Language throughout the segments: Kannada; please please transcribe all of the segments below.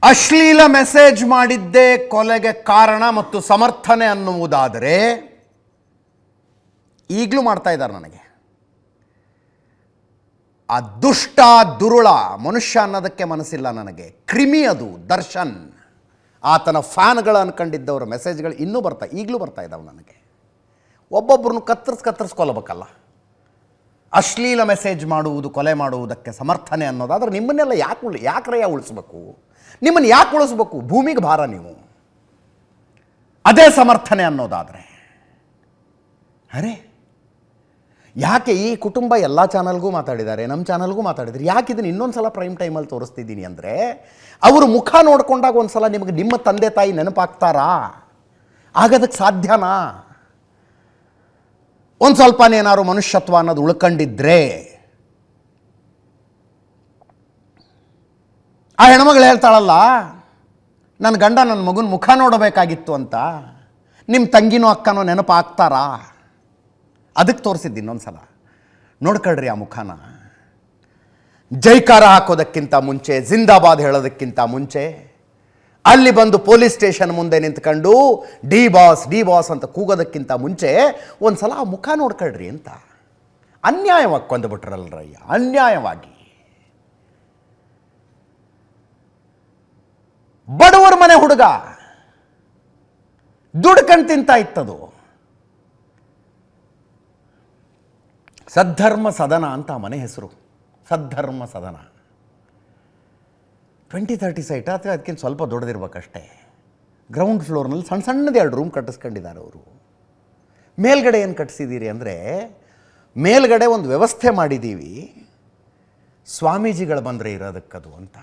ಅಶ್ಲೀಲ ಮೆಸೇಜ್ ಮಾಡಿದ್ದೇ ಕೊಲೆಗೆ ಕಾರಣ ಮತ್ತು ಸಮರ್ಥನೆ ಅನ್ನುವುದಾದರೆ ಈಗಲೂ ಮಾಡ್ತಾ ಇದ್ದಾರೆ ನನಗೆ. ಆ ದುಷ್ಟ ದುರುಳ ಮನುಷ್ಯ ಅನ್ನೋದಕ್ಕೆ ಮನಸ್ಸಿಲ್ಲ ನನಗೆ. ಕ್ರಿಮಿ ಅದು ದರ್ಶನ್. ಆತನ ಫ್ಯಾನ್ಗಳು ಅನ್ಕೊಂಡಿದ್ದವರ ಮೆಸೇಜ್ಗಳು ಇನ್ನೂ ಈಗಲೂ ಬರ್ತಾ ಇದ್ದಾವೆ ನನಗೆ. ಒಬ್ಬೊಬ್ಬರನ್ನು ಕತ್ತರಿಸ್ಕೊಳ್ಬೇಕಲ್ಲ. ಅಶ್ಲೀಲ ಮೆಸೇಜ್ ಮಾಡುವುದು ಕೊಲೆ ಮಾಡುವುದಕ್ಕೆ ಸಮರ್ಥನೆ ಅನ್ನೋದಾದ್ರೆ ನಿಮ್ಮನ್ನೆಲ್ಲ ಯಾಕ್ರಯ್ಯ ಉಳಿಸ್ಬೇಕು? ನಿಮ್ಮನ್ನು ಯಾಕೆ ಉಳಿಸ್ಬೇಕು? ಭೂಮಿಗೆ ಭಾರ ನೀವು. ಅದೇ ಸಮರ್ಥನೆ ಅನ್ನೋದಾದರೆ ಅರೆ ಯಾಕೆ ಈ ಕುಟುಂಬ ಎಲ್ಲ ಚಾನಲ್ಗೂ ಮಾತಾಡಿದ್ದಾರೆ, ನಮ್ಮ ಚಾನಲ್ಗೂ ಮಾತಾಡಿದ್ದಾರೆ, ಯಾಕೆ ಇದನ್ನು ಇನ್ನೊಂದು ಸಲ ಪ್ರೈಮ್ ಟೈಮಲ್ಲಿ ತೋರಿಸ್ತಿದ್ದೀನಿ ಅಂದರೆ ಅವರು ಮುಖ ನೋಡಿಕೊಂಡಾಗ ಒಂದು ಸಲ ನಿಮಗೆ ನಿಮ್ಮ ತಂದೆ ತಾಯಿ ನೆನಪಾಗ್ತಾರಾ? ಆಗೋದಕ್ಕೆ ಸಾಧ್ಯನಾ? ಒಂದು ಸ್ವಲ್ಪನೇನಾದ್ರು ಮನುಷ್ಯತ್ವ ಅನ್ನೋದು ಉಳ್ಕೊಂಡಿದ್ರೆ ಆ ಹೆಣ್ಮಗಳು ಹೇಳ್ತಾಳಲ್ಲ, ನನ್ನ ಗಂಡ ನನ್ನ ಮಗನ ಮುಖ ನೋಡಬೇಕಾಗಿತ್ತು ಅಂತ, ನಿಮ್ಮ ತಂಗಿನೋ ಅಕ್ಕನೋ ನೆನಪಾಗ್ತಾರಾ? ಅದಕ್ಕೆ ತೋರಿಸಿದ್ದು ಇನ್ನೊಂದು ಸಲ ನೋಡ್ಕೊಳ್ರಿ ಆ ಮುಖನ. ಜೈಕಾರ ಹಾಕೋದಕ್ಕಿಂತ ಮುಂಚೆ, ಜಿಂದಾಬಾದ್ ಹೇಳೋದಕ್ಕಿಂತ ಮುಂಚೆ ಅಲ್ಲಿ ಬಂದು ಪೊಲೀಸ್ ಸ್ಟೇಷನ್ ಮುಂದೆ ನಿಂತ್ಕೊಂಡು ಡಿ ಬಾಸ್ ಅಂತ ಕೂಗೋದಕ್ಕಿಂತ ಮುಂಚೆ ಒಂದು ಸಲ ಆ ಮುಖ ನೋಡ್ಕೊಳ್ರಿ ಅಂತ. ಅನ್ಯಾಯವಾಗಿ ಕೊಂದುಬಿಟ್ರಲ್ರಯ್ಯ, ಅನ್ಯಾಯವಾಗಿ. ಬಡವರ ಮನೆ ಹುಡುಗ ದುಡ್ಕಂಡು ತಿಂತ ಇತ್ತದು. ಸದ್ಧರ್ಮ ಸದನ ಅಂತ ಮನೆ ಹೆಸರು, ಸದ್ಧರ್ಮ ಸದನ. 20-30 ಸೈಟ್ ಅಥವಾ ಅದಕ್ಕಿಂತ ಸ್ವಲ್ಪ ದೊಡ್ಡದಿರ್ಬೇಕಷ್ಟೇ. ಗ್ರೌಂಡ್ ಫ್ಲೋರ್ನಲ್ಲಿ ಸಣ್ಣದೇ 2 ರೂಮ್ ಕಟ್ಟಿಸ್ಕೊಂಡಿದ್ದಾರೆ ಅವರು. ಮೇಲ್ಗಡೆ ಏನು ಕಟ್ಟಿಸಿದ್ದೀರಿ ಅಂದರೆ, ಮೇಲ್ಗಡೆ ಒಂದು ವ್ಯವಸ್ಥೆ ಮಾಡಿದ್ದೀವಿ, ಸ್ವಾಮೀಜಿಗಳು ಬಂದರೆ ಇರೋದಕ್ಕದು ಅಂತ.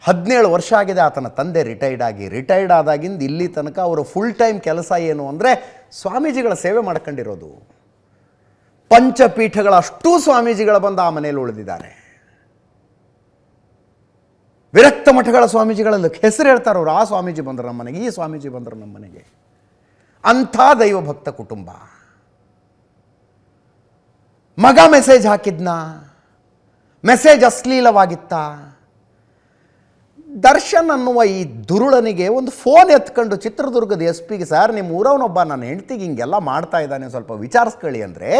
17 ವರ್ಷ ಆಗಿದೆ ಆತನ ತಂದೆ ರಿಟೈರ್ಡ್ ಆದಾಗಿಂದ ಇಲ್ಲಿ ತನಕ ಅವರ ಫುಲ್ ಟೈಮ್ ಕೆಲಸ ಏನು ಅಂದರೆ ಸ್ವಾಮೀಜಿಗಳ ಸೇವೆ ಮಾಡ್ಕೊಂಡಿರೋದು. ಪಂಚಪೀಠಗಳ ಅಷ್ಟೂ ಸ್ವಾಮೀಜಿಗಳು ಬಂದು ಆ ಮನೆಯಲ್ಲಿ ಉಳಿದಿದ್ದಾರೆ. ವಿರಕ್ತ ಮಠಗಳ ಸ್ವಾಮೀಜಿಗಳಲ್ಲಿ ಹೆಸರು ಹೇಳ್ತಾರೆ ಅವರು. ಆ ಸ್ವಾಮೀಜಿ ಬಂದರು ನಮ್ಮ ಮನೆಗೆ, ಈ ಸ್ವಾಮೀಜಿ ಬಂದರು ನಮ್ಮ ಮನೆಗೆ. ಅಂಥ ದೈವಭಕ್ತ ಕುಟುಂಬ. ಮಗ ಮೆಸೇಜ್ ಹಾಕಿದ್ನ, ಮೆಸೇಜ್ ಅಶ್ಲೀಲವಾಗಿತ್ತ. ದರ್ಶನ್ ಅನ್ನುವ ಈ ದುರುಳನಿಗೆ ಒಂದು ಫೋನ್ ಎತ್ಕೊಂಡು ಚಿತ್ರದುರ್ಗದ SP ಗೆ, ಸರ್ ನಿಮ್ಮ ಊರವನೊಬ್ಬ ನನ್ನ ಹೆಂಡ್ತಿಗೆ ಹಿಂಗೆಲ್ಲ ಮಾಡ್ತಾ ಇದ್ದಾನೆ, ಸ್ವಲ್ಪ ವಿಚಾರಿಸ್ಕೊಳ್ಳಿ ಅಂದರೆ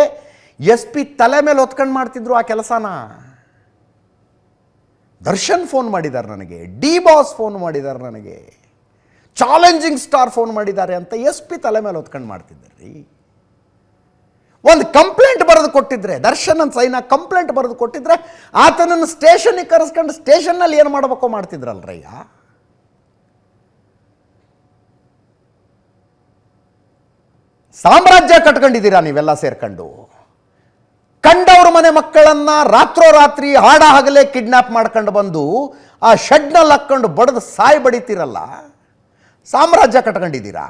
SP ತಲೆ ಮೇಲೆ ಹೊತ್ಕೊಂಡು ಮಾಡ್ತಿದ್ರು ಆ ಕೆಲಸನ. ದರ್ಶನ್ ಫೋನ್ ಮಾಡಿದ್ದಾರೆ ನನಗೆ, ಡಿ ಬಾಸ್ ಫೋನ್ ಮಾಡಿದ್ದಾರೆ ನನಗೆ, ಚಾಲೆಂಜಿಂಗ್ ಸ್ಟಾರ್ ಫೋನ್ ಮಾಡಿದ್ದಾರೆ ಅಂತ SP ತಲೆ ಮೇಲೆ ಹೊತ್ಕೊಂಡು ಮಾಡ್ತಿದ್ದಾರೆ. ಒಂದು ಕಂಪ್ಲೇಂಟ್ ಬರೆದು ಕೊಟ್ಟಿದ್ರೆ, ದರ್ಶನ್ ಅಂತ ಸೈನ ಕಂಪ್ಲೇಂಟ್ ಬರೆದು ಕೊಟ್ಟಿದ್ರೆ ಆತನನ್ನು ಸ್ಟೇಷನ್ಗೆ ಕರೆಸ್ಕೊಂಡು ಸ್ಟೇಷನ್ನಲ್ಲಿ ಏನು ಮಾಡಬೇಕೋ ಮಾಡ್ತಿದ್ರಲ್ರಯ್ಯ. ಸಾಮ್ರಾಜ್ಯ ಕಟ್ಕೊಂಡಿದ್ದೀರಾ ನೀವೆಲ್ಲ ಸೇರ್ಕೊಂಡು. ಕಂಡವ್ರ ಮನೆ ಮಕ್ಕಳನ್ನ ರಾತ್ರೋರಾತ್ರಿ ಹಾಡ ಹಗಲೇ ಕಿಡ್ನಾಪ್ ಮಾಡ್ಕೊಂಡು ಬಂದು ಆ ಶೆಡ್ನಲ್ಲಿ ಹಾಕ್ಕೊಂಡು ಬಡದು ಸಾಯಿ ಬಡಿತೀರಲ್ಲ, ಸಾಮ್ರಾಜ್ಯ ಕಟ್ಕೊಂಡಿದ್ದೀರಾ.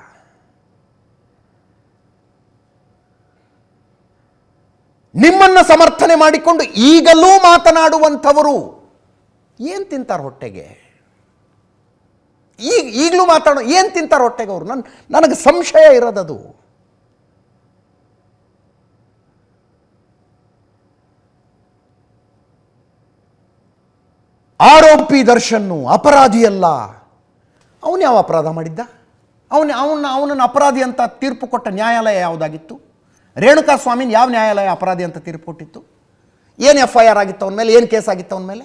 ನಿಮ್ಮನ್ನು ಸಮರ್ಥನೆ ಮಾಡಿಕೊಂಡು ಈಗಲೂ ಮಾತನಾಡುವಂಥವರು ಏನು ತಿಂತಾರೆ ಹೊಟ್ಟೆಗೆ? ಈಗಲೂ ಏನು ತಿಂತಾರೆ ಹೊಟ್ಟೆಗೆ ಅವರು? ನನಗೆ ಸಂಶಯ ಇರೋದದು. ಆರೋಪಿ ದರ್ಶನ್ನು ಅಪರಾಧಿಯಲ್ಲ. ಅವನು ಯಾವ ಅಪರಾಧ ಮಾಡಿದ್ದ? ಅವನನ್ನು ಅಪರಾಧಿ ಅಂತ ತೀರ್ಪು ಕೊಟ್ಟ ನ್ಯಾಯಾಲಯ ಯಾವುದಾಗಿತ್ತು? ರೇಣುಕಾ ಸ್ವಾಮಿನ ಯಾವ ನ್ಯಾಯಾಲಯ ಅಪರಾಧಿ ಅಂತ ತೀರ್ಪು ಕೊಟ್ಟಿತ್ತು? ಏನು FIR ಆಗಿತ್ತು ಅವನ ಮೇಲೆ? ಏನು ಕೇಸ್ ಆಗಿತ್ತು ಅವನ ಮೇಲೆ?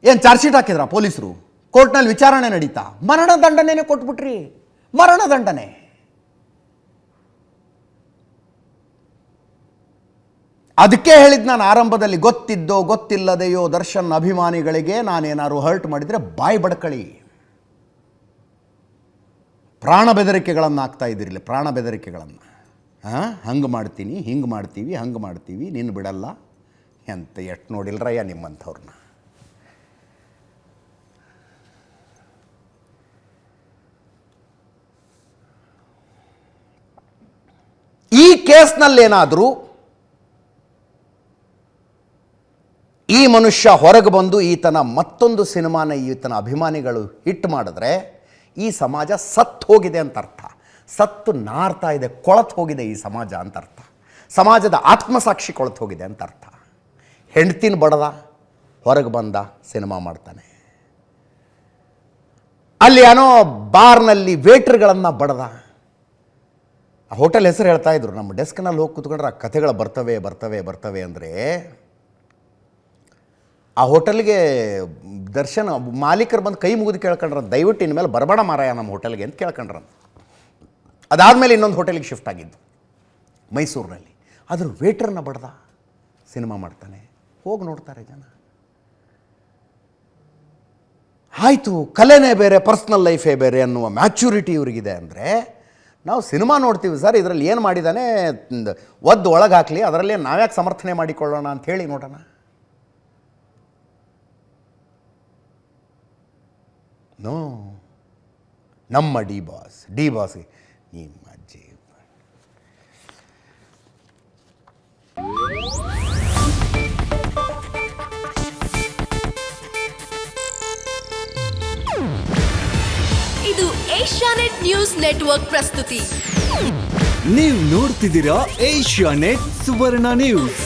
ಏನು ಚಾರ್ಜ್ ಶೀಟ್ ಹಾಕಿದ್ರಾ ಪೊಲೀಸರು? ಕೋರ್ಟ್ನಲ್ಲಿ ವಿಚಾರಣೆ ನಡೀತಾ? ಮರಣದಂಡನೆ ಕೊಟ್ಬಿಟ್ರಿ, ಮರಣದಂಡನೆ. ಅದಕ್ಕೆ ಹೇಳಿದ್ದು ನಾನು ಆರಂಭದಲ್ಲಿ, ಗೊತ್ತಿದ್ದೋ ಗೊತ್ತಿಲ್ಲದೆಯೋ ದರ್ಶನ್ ಅಭಿಮಾನಿಗಳಿಗೆ ನಾನೇನಾದ್ರು ಹರ್ಟ್ ಮಾಡಿದರೆ ಬಾಯಿ ಬಡ್ಕಳಿ. ಪ್ರಾಣ ಬೆದರಿಕೆಗಳನ್ನು ಆಗ್ತಾ ಇದ್ದೀರಿಲ್ಲ, ಪ್ರಾಣ ಬೆದರಿಕೆಗಳನ್ನು. ಹಂಗೆ ಮಾಡ್ತೀನಿ, ಹಿಂಗೆ ಮಾಡ್ತೀವಿ, ಹಂಗೆ ಮಾಡ್ತೀವಿ, ನಿನ್ನ ಬಿಡಲ್ಲ ಅಂತ ಎಷ್ಟು ನೋಡಿಲ್ರಯ್ಯ ನಿಮ್ಮಂಥವ್ರನ್ನ. ಈ ಕೇಸ್ನಲ್ಲೇನಾದರೂ ಈ ಮನುಷ್ಯ ಹೊರಗೆ ಬಂದು ಈತನ ಮತ್ತೊಂದು ಸಿನಿಮಾನ ಈತನ ಅಭಿಮಾನಿಗಳು ಹಿಟ್ ಮಾಡಿದ್ರೆ ಈ ಸಮಾಜ ಸತ್ತು ಹೋಗಿದೆ ಅಂತ ಅರ್ಥ. ಸತ್ತು ನಾರ್ತಾ ಇದೆ, ಕೊಳತು ಹೋಗಿದೆ ಈ ಸಮಾಜ ಅಂತ ಅರ್ಥ. ಸಮಾಜದ ಆತ್ಮಸಾಕ್ಷಿ ಕೊಳತು ಹೋಗಿದೆ ಅಂತ ಅರ್ಥ. ಹೆಂಡ್ತಿನ ಬಡದ, ಹೊರಗೆ ಬಂದ, ಸಿನಿಮಾ ಮಾಡ್ತಾನೆ. ಅಲ್ಲಿ ಏನೋ ಬಾರ್ನಲ್ಲಿ ವೇಟ್ರ್ಗಳನ್ನು ಬಡ್ದ. ಆ ಹೋಟೆಲ್ ಹೆಸರು ಹೇಳ್ತಾ ಇದ್ರು. ನಮ್ಮ ಡೆಸ್ಕ್ನಲ್ಲಿ ಹೋಗಿ ಕೂತ್ಕೊಂಡ್ರೆ ಆ ಕಥೆಗಳು ಬರ್ತವೆ ಬರ್ತವೆ ಬರ್ತವೆ ಅಂದರೆ, ಆ ಹೋಟೆಲ್ಗೆ ದರ್ಶನ್ ಮಾಲೀಕರು ಬಂದು ಕೈ ಮುಗಿದು ಕೇಳ್ಕೊಂಡ್ರ, ದಯವಿಟ್ಟು ಇನ್ಮೇಲೆ ಬರಬೇಡ ಮಾರಾಯ ನಮ್ಮ ಹೋಟೆಲ್ಗೆ ಅಂತ ಕೇಳ್ಕೊಂಡ್ರ. ಅದಾದಮೇಲೆ ಇನ್ನೊಂದು ಹೋಟೆಲಿಗೆ ಶಿಫ್ಟ್ ಆಗಿದ್ದು ಮೈಸೂರಿನಲ್ಲಿ. ಅದ್ರ ವೇಟ್ರನ್ನ ಬಡ್ದ, ಸಿನಿಮಾ ಮಾಡ್ತಾನೆ. ಹೋಗಿ ನೋಡ್ತಾರೆ ಜನ. ಆಯಿತು, ಕಲೆನೇ ಬೇರೆ, ಪರ್ಸ್ನಲ್ ಲೈಫೇ ಬೇರೆ ಅನ್ನುವ ಮ್ಯಾಚುರಿಟಿ ಇವರಿಗಿದೆ. ಅಂದರೆ ನಾವು ಸಿನಿಮಾ ನೋಡ್ತೀವಿ ಸರ್, ಇದರಲ್ಲಿ ಏನು ಮಾಡಿದ್ದಾನೆ ಒದ್ದು ಒಳಗೆ ಹಾಕಲಿ, ಅದರಲ್ಲೇ ನಾವ್ಯಾಕೆ ಸಮರ್ಥನೆ ಮಾಡಿಕೊಳ್ಳೋಣ ಅಂಥೇಳಿ ನೋಡೋಣ. ನೋ, ನಮ್ಮ ಡಿ ಬಾಸ್ಗೆ ನಿಮ್ಮ ಅಜ್ಜಿ. ಇದು ಏಷ್ಯಾನೆಟ್ ನ್ಯೂಸ್ ನೆಟ್ವರ್ಕ್ ಪ್ರಸ್ತುತಿ. ನೀವು ನೋಡ್ತಿದ್ದೀರಾ ಏಷ್ಯಾನೆಟ್ ಸುವರ್ಣ ನ್ಯೂಸ್.